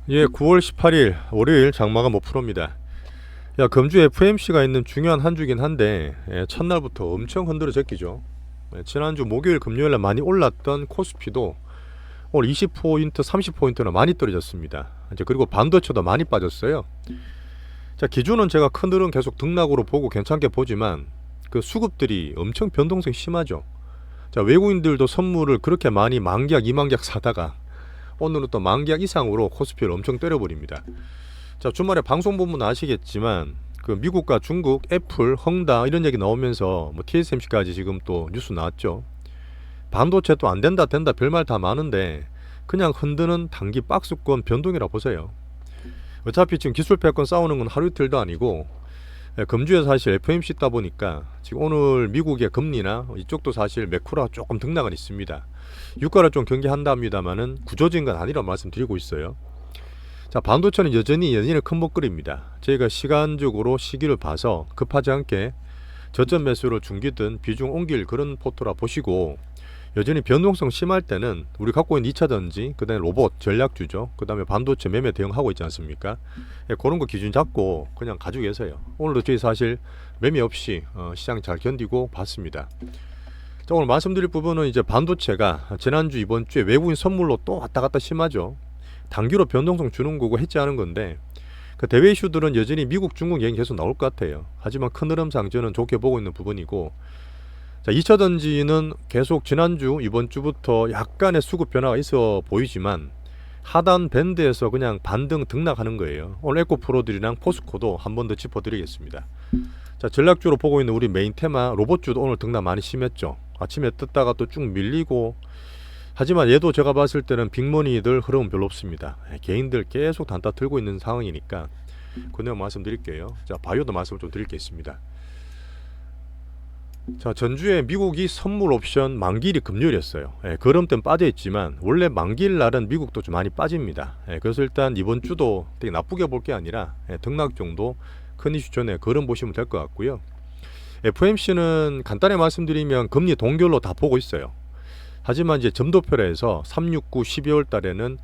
예, 9월 18일 월요일 장마가 못 프로입니다. 야, 금주 FMC가 있는 중요한 한 주긴 한데 첫날부터 엄청 흔들어졌기죠. 지난주 목요일 금요일에 많이 올랐던 코스피도 오늘 20포인트 30포인트나 많이 떨어졌습니다. 이제 그리고 반도체도 많이 빠졌어요. 자, 기준은 제가 큰 흐름 계속 등락으로 보고 괜찮게 보지만 그 수급들이 엄청 변동성이 심하죠. 자, 외국인들도 선물을 그렇게 많이 만기약 2만기약 사다가 오늘은 또 만기약 이상으로 코스피를 엄청 때려버립니다. 자, 주말에 방송 보면 아시겠지만 그 미국과 중국, 애플, 헝다 이런 얘기 나오면서 뭐 TSMC까지 지금 또 뉴스 나왔죠. 반도체 또 안 된다 된다 별말 다 많은데 그냥 흔드는 단기 박스권 변동이라 보세요. 어차피 지금 기술 패권 싸우는 건 하루 이틀도 아니고 금주에 사실 FOMC 있다 보니까 지금 오늘 미국의 금리나 이쪽도 사실 매크로가 조금 등락은 있습니다. 유가를 좀 경계한답니다만은 구조적인 건 아니라고 말씀드리고 있어요. 자, 반도체는 여전히 큰 먹거리입니다. 저희가 시간적으로 시기를 봐서 급하지 않게 저점 매수를 중기든 비중 옮길 그런 포트라 보시고, 여전히 변동성 심할 때는 우리 갖고 있는 2차전지, 그 다음에 로봇 전략주죠, 그 다음에 반도체 매매 대응하고 있지 않습니까? 그런 거 기준 잡고 그냥 가지고 계세요. 오늘도 저희 사실 매매 없이 시장 잘 견디고 봤습니다. 자, 오늘 말씀드릴 부분은 이제 반도체가 지난주 이번주에 외국인 선물로 또 왔다 갔다 심하죠. 단기로 변동성 주는 거고 했지 않은 건데, 그 대외 이슈들은 여전히 미국, 중국 얘기 계속 나올 것 같아요. 하지만 큰 흐름상 저는 좋게 보고 있는 부분이고, 자, 2차 전지는 계속 지난주 이번 주부터 약간의 수급 변화가 있어 보이지만 하단 밴드에서 그냥 반등 등락하는 거예요. 오늘 에코프로들이랑 포스코도 한 번 더 짚어드리겠습니다. 자, 전략주로 보고 있는 우리 메인 테마 로봇주도 오늘 등락 많이 심했죠. 아침에 떴다가 또 쭉 밀리고, 하지만 얘도 제가 봤을 때는 빅머니들 흐름은 별로 없습니다. 개인들 계속 단타 들고 있는 상황이니까 그 내용 말씀드릴게요. 자, 바이오도 말씀을 좀 드릴 게 있습니다. 자, 전주에 미국이 선물 옵션 만기일이 금요일이었어요. 그럼땐 빠져있지만 원래 만기일 날은 미국도 좀 많이 빠집니다. 그래서 일단 이번 주도 되게 나쁘게 볼 게 아니라 등락 정도 큰 이슈 전에 그럼 보시면 될 것 같고요. FOMC는 간단히 말씀드리면 금리 동결로 다 보고 있어요. 하지만 이제 점도표에서 3, 6, 9, 12월 달에는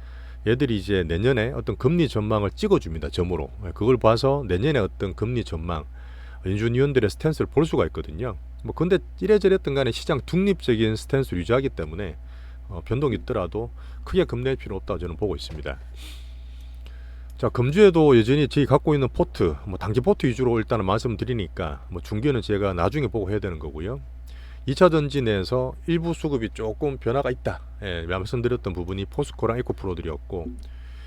얘들이 이제 내년에 어떤 금리 전망을 찍어줍니다. 점으로. 그걸 봐서 내년에 어떤 금리 전망, 연준위원들의 스탠스를 볼 수가 있거든요. 뭐 근데 이래저랬든 간에 시장 중립적인 스탠스를 유지하기 때문에 변동이 있더라도 크게 겁낼 필요 없다고 저는 보고 있습니다. 자, 금주에도 여전히 저희 갖고 있는 포트, 뭐 단기 포트 위주로 일단은 말씀드리니까 뭐 중기는 제가 나중에 보고 해야 되는 거고요. 2차 전지 내에서 일부 수급이 조금 변화가 있다. 말씀드렸던 부분이 포스코랑 에코프로들이었고,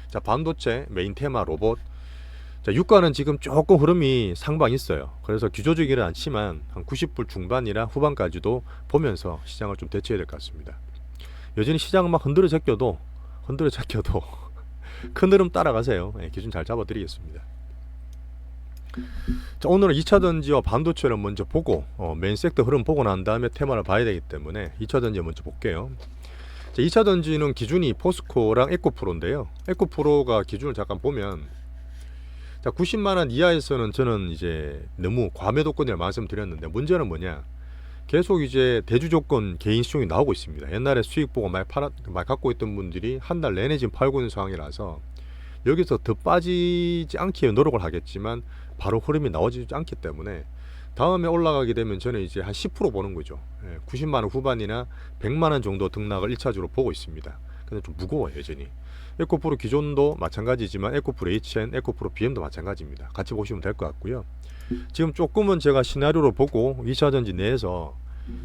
자, 반도체 메인 테마 로봇. 자, 유가는 지금 조금 흐름이 상방 있어요. 그래서 기조적이는 않지만 한 90불 중반이나 후반까지도 보면서 시장을 좀 대처해야 될 것 같습니다. 여전히 시장은 막 흔들어 제껴도 큰 흐름 따라가세요. 기준 잘 잡아드리겠습니다. 자, 오늘은 2차 전지와 반도체를 먼저 보고 메인 섹터 흐름 보고 난 다음에 테마를 봐야 되기 때문에 2차 전지 먼저 볼게요. 자, 2차 전지는 기준이 포스코랑 에코프로인데요. 에코프로가 기준을 잠깐 보면, 자, 90만원 이하에서는 저는 이제 너무 과매도권이라 말씀드렸는데, 문제는 뭐냐, 계속 이제 대주조건 개인 수용이 나오고 있습니다. 옛날에 수익 보고 많이 갖고 있던 분들이 한 달 내내 지금 팔고 있는 상황이라서 여기서 더 빠지지 않게 노력을 하겠지만 바로 흐름이 나오지 않기 때문에 다음에 올라가게 되면 저는 이제 한 10% 보는 거죠. 90만원 후반이나 100만원 정도 등락을 1차적으로 보고 있습니다. 근데 좀 무거워요, 여전히. 에코프로 기존도 마찬가지지만 에코프로 HN, 에코프로 BM도 마찬가지입니다. 같이 보시면 될 것 같고요. 지금 조금은 제가 시나리오로 보고 2차전지 내에서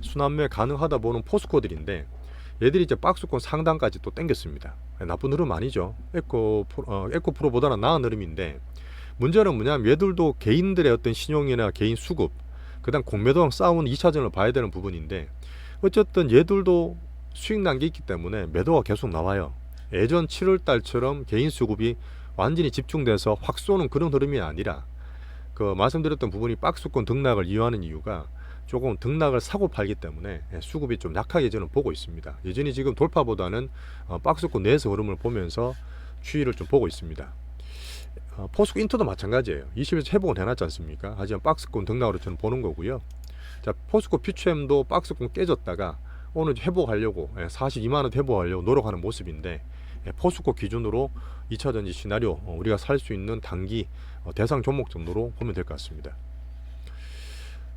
순환매 가능하다 보는 포스코들인데, 얘들이 이제 박스권 상단까지 또 땡겼습니다. 나쁜 흐름 아니죠. 에코프로보다는 나은 흐름인데, 문제는 뭐냐면 얘들도 개인들의 어떤 신용이나 개인 수급, 그 다음 공매도랑 싸우는 2차전을 봐야 되는 부분인데, 어쨌든 얘들도 수익 난 게 있기 때문에 매도가 계속 나와요. 예전 7월달처럼 개인 수급이 완전히 집중돼서 확 쏘는 그런 흐름이 아니라, 그 말씀드렸던 부분이 박스권 등락을 이유하는 이유가 조금 등락을 사고 팔기 때문에 수급이 좀 약하게 저는 보고 있습니다. 여전히 지금 돌파보다는 박스권 내에서 흐름을 보면서 추이를 좀 보고 있습니다. 포스코 인터도 마찬가지예요. 20에서 회복은 해놨지 않습니까? 하지만 박스권 등락으로 저는 보는 거고요. 자, 포스코 퓨처엠도 박스권 깨졌다가 오늘 회복하려고 42만원 회복하려고 노력하는 모습인데, 포스코 기준으로 2차전지 시나리오 우리가 살 수 있는 단기 대상 종목 정도로 보면 될 것 같습니다.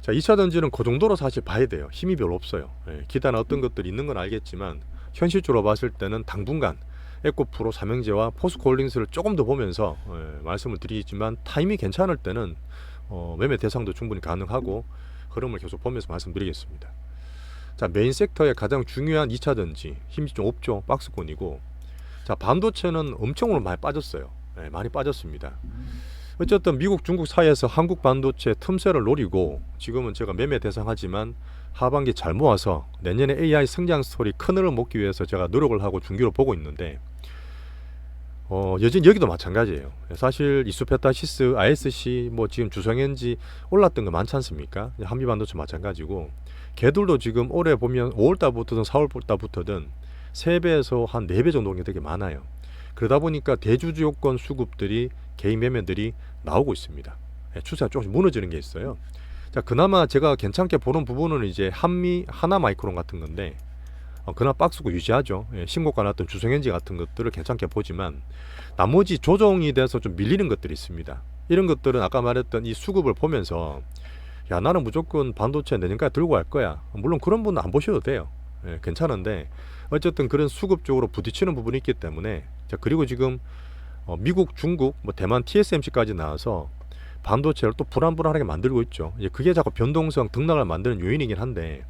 자, 2차전지는 그 정도로 사실 봐야 돼요. 힘이 별로 없어요. 기타나 어떤 것들이 있는 건 알겠지만 현실적으로 봤을 때는 당분간 에코프로, 삼형제와 포스코홀딩스를 조금 더 보면서 말씀을 드리지만 타이밍이 괜찮을 때는 매매 대상도 충분히 가능하고 흐름을 계속 보면서 말씀드리겠습니다. 자, 메인 섹터의 가장 중요한 2차전지 힘이 좀 없죠. 박스권이고, 자, 반도체는 엄청으로 많이 빠졌어요. 많이 빠졌습니다. 어쨌든 미국, 중국 사이에서 한국 반도체 틈새를 노리고 지금은 제가 매매 대상하지만 하반기 잘 모아서 내년에 AI 성장 스토리 큰 흐름을 먹기 위해서 제가 노력을 하고 중기로 보고 있는데 여전히 여기도 마찬가지예요. 사실 이수페타시스, ISC 뭐 지금 주성엔지 올랐던 거 많지 않습니까? 한미반도체 마찬가지고 걔들도 지금 올해 보면 5월달부터든 4월달부터든 3배에서 한 4배 정도는 되게 많아요. 그러다 보니까 대주주요건 수급들이 개인 매매들이 나오고 있습니다. 추세가 조금씩 무너지는 게 있어요. 자, 그나마 제가 괜찮게 보는 부분은 이제 한미, 하나마이크론 같은 건데 그나마 박스고 유지하죠. 신고가 났던 주성엔지 같은 것들을 괜찮게 보지만 나머지 조정이 돼서 좀 밀리는 것들이 있습니다. 이런 것들은 아까 말했던 이 수급을 보면서 야, 나는 무조건 반도체 내년까지 들고 갈 거야. 물론 그런 분은 안 보셔도 돼요. 괜찮은데 어쨌든 그런 수급 쪽으로 부딪히는 부분이 있기 때문에 자, 그리고 지금 미국, 중국, 뭐 대만 TSMC까지 나와서 반도체를 또 불안불안하게 만들고 있죠. 이제 그게 자꾸 변동성 등락을 만드는 요인이긴 한데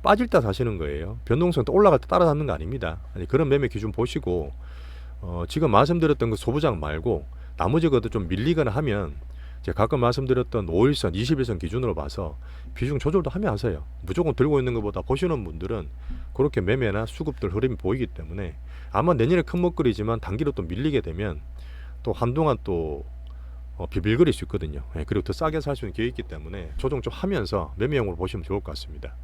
빠질 때 사시는 거예요. 변동성 또 올라갈 때 따라잡는 거 아닙니다. 아니, 그런 매매 기준 보시고 지금 말씀드렸던 그 소부장 말고 나머지 것도 좀 밀리거나 하면 제가 가끔 말씀드렸던 5일선, 21선 기준으로 봐서 비중 조절도 하면 하세요. 무조건 들고 있는 것보다 보시는 분들은 그렇게 매매나 수급들 흐름이 보이기 때문에 아마 내년에 큰 먹거리지만 단기로 또 밀리게 되면 또 한동안 또 비빌거릴 수 있거든요. 그리고 더 싸게 살 수 있는 기회가 있기 때문에 조정 좀 하면서 매매용으로 보시면 좋을 것 같습니다.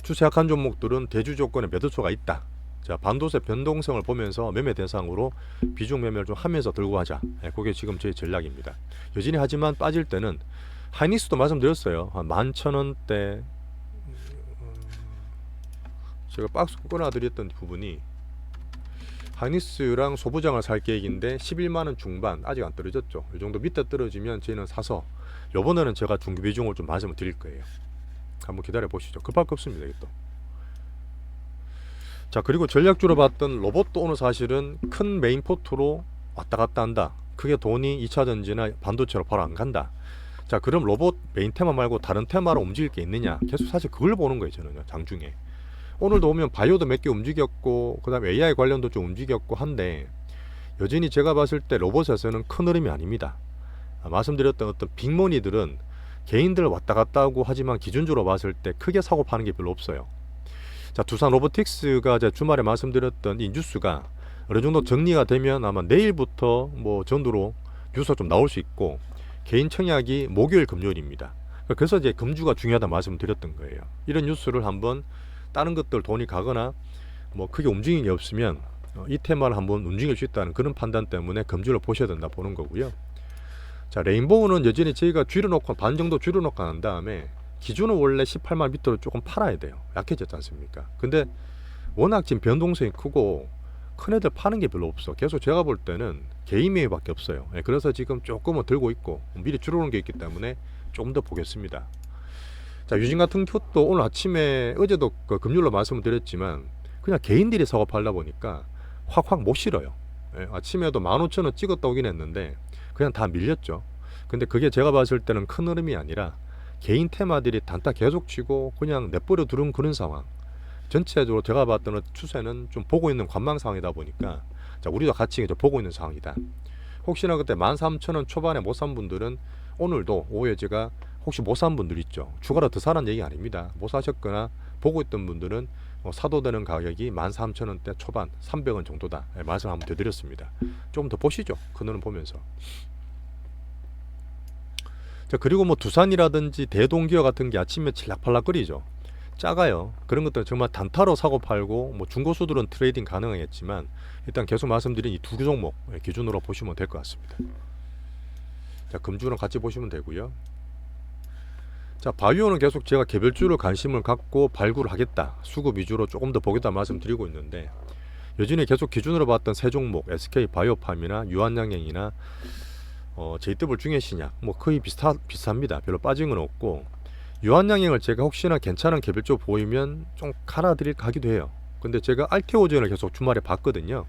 추세 약한 종목들은 대주 조건에 매도처가 있다. 자, 반도체 변동성을 보면서 매매 대상으로 비중 매매를 좀 하면서 들고 가자. 그게 지금 제 전략입니다. 여전히 하지만 빠질 때는 하이닉스도 말씀드렸어요. 한 11,000원대 제가 박스 끊어드렸던 부분이 하이닉스랑 소부장을 살 계획인데 11만원 중반 아직 안 떨어졌죠. 이 정도 밑에 떨어지면 저희는 사서 요번에는 제가 중기 비중을 좀 말씀을 드릴 거예요. 한번 기다려 보시죠. 급할 거 없습니다. 이것도. 자, 그리고 전략주로 봤던 로봇도 오늘 사실은 큰 메인 포트로 왔다 갔다 한다. 그게 돈이 2차전지나 반도체로 바로 안 간다. 자, 그럼 로봇 메인 테마 말고 다른 테마로 움직일 게 있느냐? 계속 사실 그걸 보는 거예요. 저는 장중에. 오늘도 오면 바이오도 몇 개 움직였고 그 다음에 AI 관련도 좀 움직였고 한데 여전히 제가 봤을 때 로봇에서는 큰 흐름이 아닙니다. 말씀드렸던 어떤 빅머니들은 개인들 왔다 갔다 하고 하지만 기준적으로 봤을 때 크게 사고 파는 게 별로 없어요. 자, 두산 로보틱스가 제가 주말에 말씀드렸던 이 뉴스가 어느 정도 정리가 되면 아마 내일부터 뭐 전도로 뉴스가 좀 나올 수 있고 개인 청약이 목요일 금요일입니다. 그래서 이제 금주가 중요하다 말씀드렸던 거예요. 이런 뉴스를 한번 다른 것들 돈이 가거나 뭐 크게 움직임이 없으면 이 테마를 한번 움직일 수 있다는 그런 판단 때문에 금주를 보셔야 된다 보는 거고요. 자, 레인보우는 여전히 저희가 줄여놓고 반 정도 줄여놓고 난 다음에 기준은 원래 18만 밑으로 조금 팔아야 돼요. 약해졌지 않습니까? 근데 워낙 지금 변동성이 크고 큰 애들 파는 게 별로 없어. 계속 제가 볼 때는 개인 매매밖에 없어요. 그래서 지금 조금은 들고 있고 미리 줄여놓은 게 있기 때문에 조금 더 보겠습니다. 자, 유진 같은 것도 오늘 아침에 어제도 그 금요일로 말씀을 드렸지만 그냥 개인들이 사고 팔다 보니까 확 못 실어요. 아침에도 15,000원 찍었다 오긴 했는데 그냥 다 밀렸죠. 근데 그게 제가 봤을 때는 큰 흐름이 아니라 개인 테마들이 단타 계속 치고 그냥 내버려 두는 그런 상황. 전체적으로 제가 봤던 추세는 좀 보고 있는 관망 상황이다 보니까 자, 우리도 같이 이제 보고 있는 상황이다. 혹시나 그때 13,000원 초반에 못 산 분들은 오늘도 오후에 제가 혹시 못 산 분들 있죠. 추가로 더 사라는 얘기 아닙니다. 못 사셨거나 보고 있던 분들은 사도 되는 가격이 13,000원대 초반 300원 정도다. 말씀 한번 드렸습니다. 좀 더 보시죠. 그거는 보면서. 자, 그리고 뭐 두산이라든지 대동기업 같은 게 아침에 칠락팔락거리죠. 작아요. 그런 것들 정말 단타로 사고 팔고 뭐 중고수들은 트레이딩 가능하겠지만 일단 계속 말씀드린 이 두 종목 기준으로 보시면 될 것 같습니다. 자, 금주는 같이 보시면 되고요. 자, 바이오는 계속 제가 개별주로 관심을 갖고 발굴을 하겠다. 수급 위주로 조금 더 보겠다 말씀드리고 있는데 여전히 계속 기준으로 봤던 세 종목 SK 바이오팜이나 유한양행이나 JW 중해신약 뭐 거의 비슷합니다. 별로 빠진 건 없고 유한양행을 제가 혹시나 괜찮은 개별적 보이면 좀 갈아드릴 가기도 해요. 근데 제가 알테오젠을 계속 주말에 봤거든요.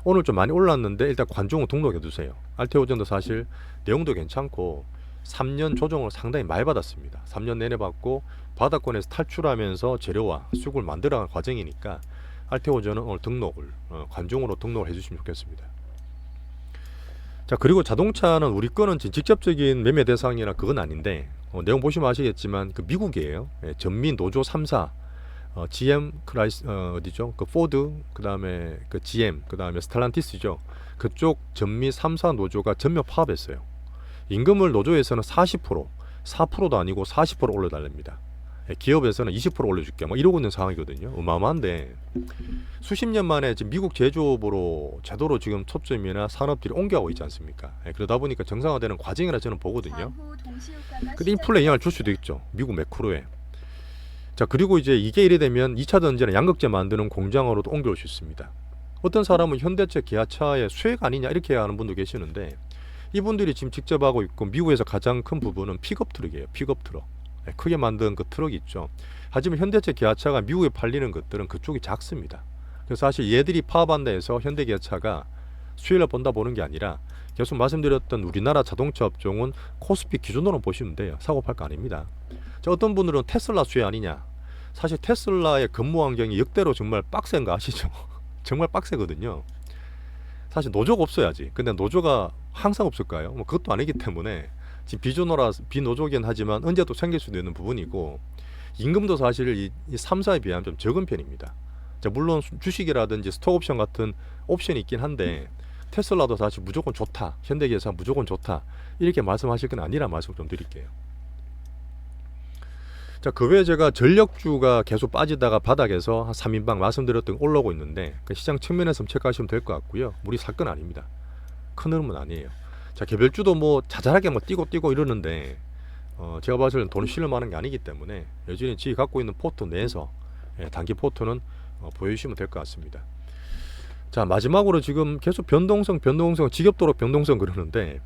오늘 좀 많이 올랐는데 일단 관종을 등록해 두세요. 알테오젠도 사실 내용도 괜찮고 3년 조정을 상당히 많이 받았습니다. 3년 내내 받고 바닥권에서 탈출하면서 재료와 수급을 만들어가는 과정이니까 알테오젠은 오늘 등록을 관종으로 등록을 해주시면 좋겠습니다. 자, 그리고 자동차는 우리 거는 직접적인 매매 대상이나 그건 아닌데 내용 보시면 아시겠지만 그 미국이에요. 전미 노조 3사 GM 크라이스 어디죠? 그 포드, 그다음에 그 GM, 그다음에 스텔란티스죠. 그쪽 전미 3사 노조가 전면 파업했어요. 임금을 노조에서는 40%, 4%도 아니고 40% 올려달랍니다. 기업에서는 20% 올려줄게. 뭐 이러고 있는 상황이거든요. 어마어마한데 수십 년 만에 지금 미국 제조업으로 제도로 지금 초점이나 산업들이 옮겨가고 있지 않습니까? 그러다 보니까 정상화되는 과정이라 저는 보거든요. 근데 인플레 영향을 줄 수도 있죠. 미국 매크로에. 자, 그리고 이제 이게 이래 되면 2차 전지나 양극재 만드는 공장으로도 옮겨올 수 있습니다. 어떤 사람은 현대차, 기아차의 수혜가 아니냐 이렇게 하는 분도 계시는데 이분들이 지금 직접 하고 있고 미국에서 가장 큰 부분은 픽업 트럭이에요. 픽업 트럭. 크게 만든 그 트럭이 있죠. 하지만 현대차, 기아차가 미국에 팔리는 것들은 그쪽이 작습니다. 그래서 사실 얘들이 파업한다 해서 현대, 기아차가 수혜를 본다 보는 게 아니라 계속 말씀드렸던 우리나라 자동차 업종은 코스피 기준으로 보시면 돼요. 사고 팔 거 아닙니다. 자, 어떤 분들은 테슬라 수혜 아니냐. 사실 테슬라의 근무 환경이 역대로 정말 빡센 거 아시죠? 정말 빡세거든요. 사실 노조가 없어야지. 근데 노조가 항상 없을까요? 뭐 그것도 아니기 때문에 지금 비노조긴 하지만 언제도 생길 수도 있는 부분이고 임금도 사실 이 3사에 비하면 좀 적은 편입니다. 자, 물론 주식이라든지 스톡옵션 같은 옵션이 있긴 한데 테슬라도 사실 무조건 좋다. 현대기아차 무조건 좋다. 이렇게 말씀하실 건 아니라 말씀 좀 드릴게요. 자, 그 외에 제가 전력주가 계속 빠지다가 바닥에서 한 3인방 말씀드렸던 거 올라오고 있는데 그 시장 측면에서 체크하시면 될 것 같고요. 우리 사건 아닙니다. 큰 흐름은 아니에요. 자, 개별주도 뭐 자잘하게 뭐 뛰고 이러는데 제가 봤을 때는 돈을 실을 만한 게 아니기 때문에 여전히 지금 갖고 있는 포트 내에서 단기 포트는 보여주시면 될 것 같습니다. 자, 마지막으로 지금 계속 변동성 지겹도록 변동성 그러는데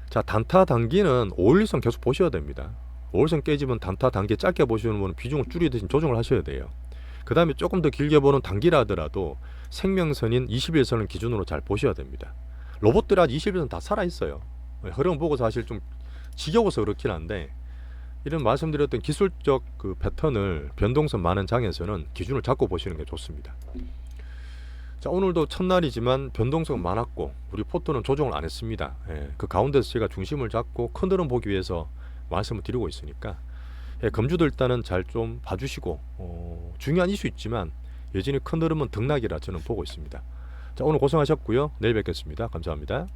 자, 단타 단기는 5일선 계속 보셔야 됩니다. 5일선 깨지면 단타 단기 짧게 보시는 분은 비중을 줄이듯이 조정을 하셔야 돼요. 그 다음에 조금 더 길게 보는 단기라 하더라도 생명선인 21선을 기준으로 잘 보셔야 됩니다. 로봇들 아직 21선 다 살아있어요. 흐름 보고 사실 좀 지겨워서 그렇긴 한데 이런 말씀드렸던 기술적 그 패턴을 변동성 많은 장에서는 기준을 잡고 보시는 게 좋습니다. 자, 오늘도 첫날이지만 변동성 많았고 우리 포트는 조정을 안 했습니다. 그 가운데서 제가 중심을 잡고 큰 흐름 보기 위해서 말씀을 드리고 있으니까 금주도 일단은 잘 좀 봐주시고 중요한 이슈 있지만 여전히 큰 흐름은 등락이라 저는 보고 있습니다. 자, 오늘 고생하셨고요. 내일 뵙겠습니다. 감사합니다.